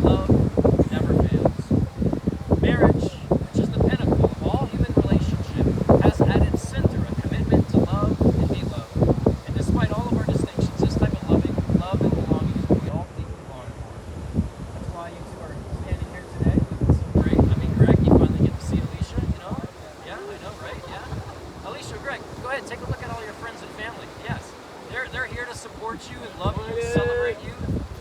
love never fails. Marriage, which is the pinnacle of all human relationship, has at its center a commitment to love and be loved. And despite all of our distinctions, this type of love and belonging is what we all deeply long for. That's why you two are standing here today. It's so great. I mean, Greg, you finally get to see Alicia, you know? Yeah, I know, right? Yeah. Alicia, Greg, go ahead, take a look at all your friends and family. Yes. They're here to support you and love you and celebrate you.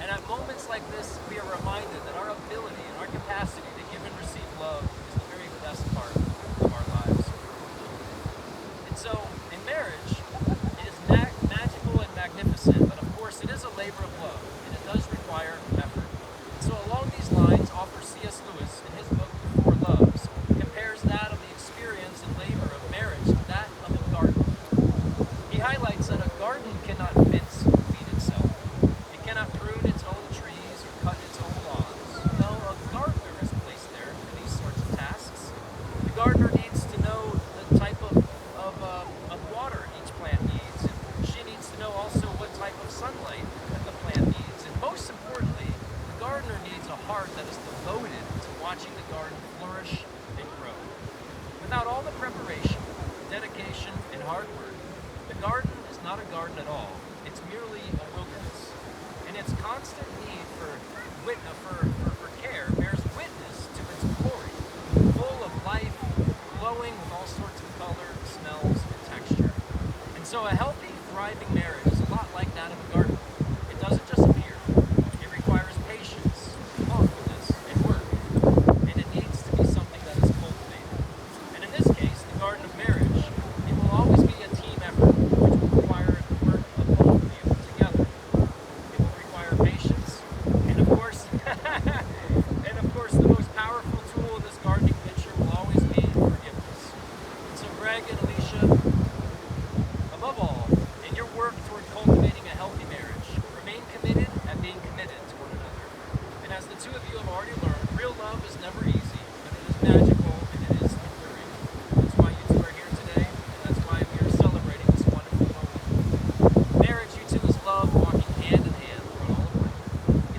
And at moments like this, we are reminded that our ability and our capacity to give and receive love is the very best part of our lives. And so, in marriage, it is magical and magnificent, but of course it is a labor of love, and it does require effort. And so along these lines, author C.S. Lewis, in his book, Four Loves, compares that of the experience and labor of marriage to that of a garden. He highlights that a garden cannot feed itself. It cannot prune its own trees or cut its own lawns. No, a gardener is placed there for these sorts of tasks. The gardener needs to know the type of water each plant needs. And she needs to know also what type of sunlight that the plant needs. And most importantly, the gardener needs a heart that is devoted to watching the garden flourish and grow. Without all the preparation, dedication, and hard work, the garden is not a garden at all. It's merely a wilderness. And its constant need for care bears witness to its glory, full of life, glowing with all sorts of colors, smells, and texture. And so a healthy, thriving marriage is a lot like that of a garden. It doesn't just appear. It requires patience, thoughtfulness, and work. And it needs to be something that is cultivated. And in this case, the garden of marriage, it will always be a team effort, which will require the work of both of you together. It will require patience, and of course, the most powerful tool in this gardening picture will always be forgiveness. And so, Greg and Alicia, above all, in your work toward cultivating a healthy marriage, remain committed at being committed to one another. And as the two of you have already learned, real love is never easy, but it is magical and it is enduring. That's why you two are here today, and that's why we are celebrating this wonderful moment. Marriage, you two, is love walking hand in hand through all of life.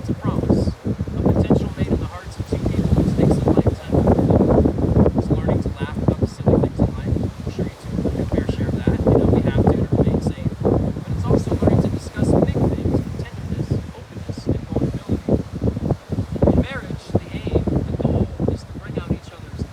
It's a promise, a potential made in the hearts of two people which takes a lifetime to fulfill. It's learning to laugh about the silly things in life. I'm sure you two have a fair share of that. You know, we have to remain sane. But it's also learning to discuss big things with tenderness, openness, and vulnerability. In marriage, the aim, the goal, is to bring out each other's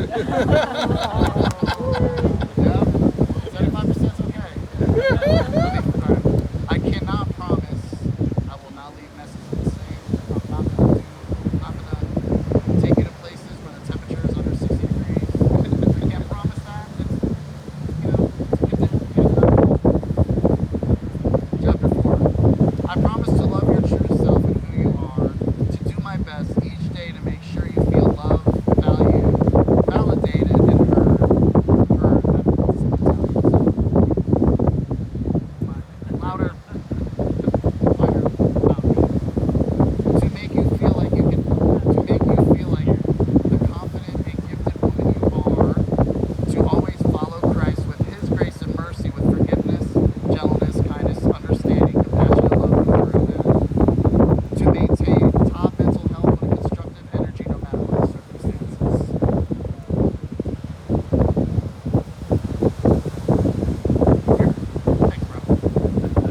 75% is okay. I cannot promise I will not leave messages the same. I'm not gonna take you to places where the temperature is under 60 degrees. I can't promise that. Chapter 4. I promise to love your true self and who you are, to do my best each day to make sure you feel loved, valued, validated, and heard. Louder. To make you feel like you can, to make you feel like the confident and gifted woman you are, to always follow Christ with His grace and mercy, with forgiveness, gentleness, kindness, understanding, compassion, and love, and to maintain top mental health with a constructive energy no matter what the circumstances. Thanks, bro.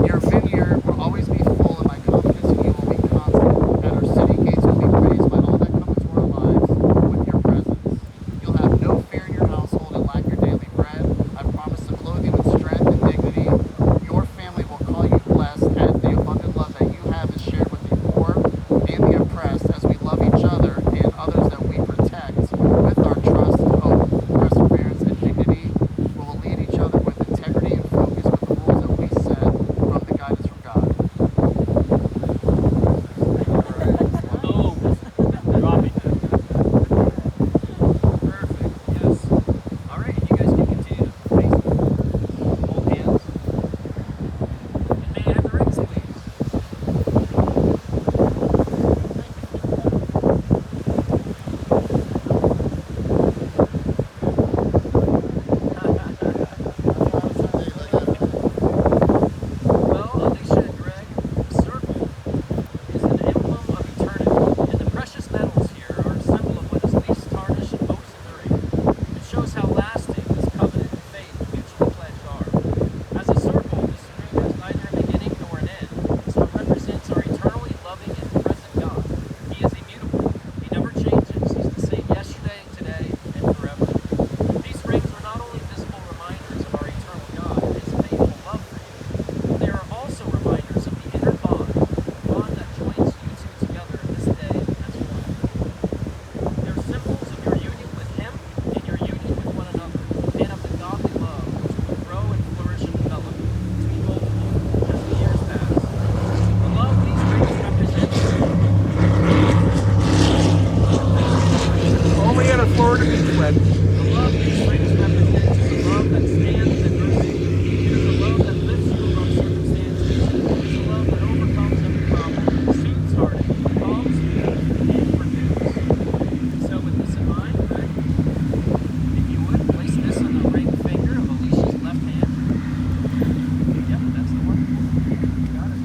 Your vineyard will always be full, and my confidence in you will be constant. And our city gates will be praised by all that come into our lives with your presence. You'll have no fear in your household and lack your daily bread. I promise to clothe you with strength and dignity. Your family will call you blessed, as the abundant love that you have is shared with the poor and the oppressed, as we love each other and others that we protect with our trust, hope, perseverance, and dignity. We will lead each other with integrity and focus with the rules that we set from the guidance from God. Boom. Drop it. Perfect. Yes. All right. You guys can continue to face them. Hold hands. And may I have the rings, please? Well, Alicia and Greg, the circle is an emblem of eternity, and the precious metals here are a symbol of what is least tarnished and most enduring. It shows how lasting this covenant and faith mutually pledged are. As a circle, this ring has neither a beginning nor an end, so it represents our eternally loving and present God. He is immutable. He never changes. He's the same yesterday, today, and forever. These rings are not only visible reminders of our eternal God and His faithful love for you, they are also reminders of the inner bond, the bond that joins you two together this day as one. They're symbols of your union with Him and your union with one another, and of the godly love which will grow and flourish and develop between both of you as the years pass. The love these rings represent Only in a Florida beach wedding. The love these rings represent is a love that stands in mercy. It is a love that lifts you above circumstances. It is a love that overcomes every problem, soothes heartache, calms fear, and forgives. So with this in mind, Greg, if you would, place this on the ring finger of Alicia's left hand. Yep, that's the one. Got it.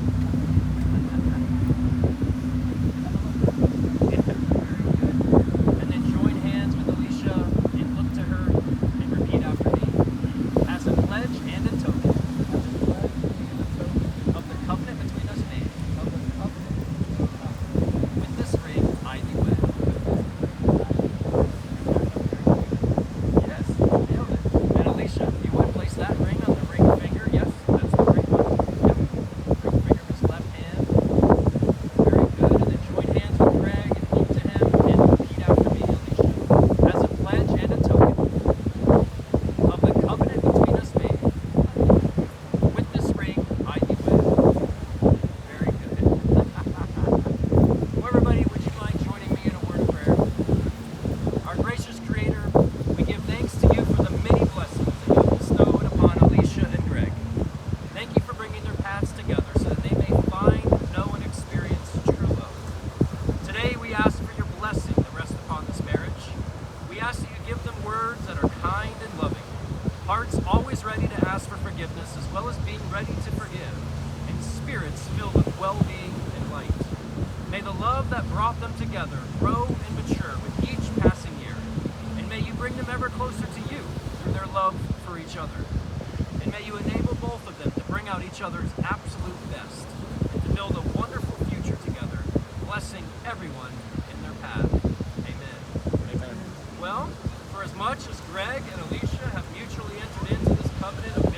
Yeah, very good. And then join hands with Alicia and look to her and repeat after me. As a pledge and a token of the covenant between us made, with this ring I thee wed. Yes, nailed it. And Alicia, if you would place that ring on the ring finger. Yes, that's the ring one. Yep. Ring finger of his left hand. Very good. And then join hands with Greg and look to him and repeat after me, Alicia. As a pledge and a token of the covenant between us made, with this ring I thee wed. Very good. Well, everybody, would you mind joining me in a word of prayer? Our gracious Creator, we give thanks to you for the many blessings that you have bestowed upon Alicia and Greg. Thank you for bringing their paths together so that they may find, know, and experience true love. Today, we ask for your blessing to rest upon this marriage. We ask that you give them words that are kind and loving, hearts always ready to ask for forgiveness, as well as being ready to forgive, and spirits filled with well-being and light. May the love that brought them together grow and mature with each passing year, and may you bring them ever closer to you through their love for each other. And may you enable both of them to bring out each other's absolute best and to build a wonderful future together, blessing everyone in their path. Amen. Amen. Well, for a as much as Greg and Alicia have mutually entered into this covenant of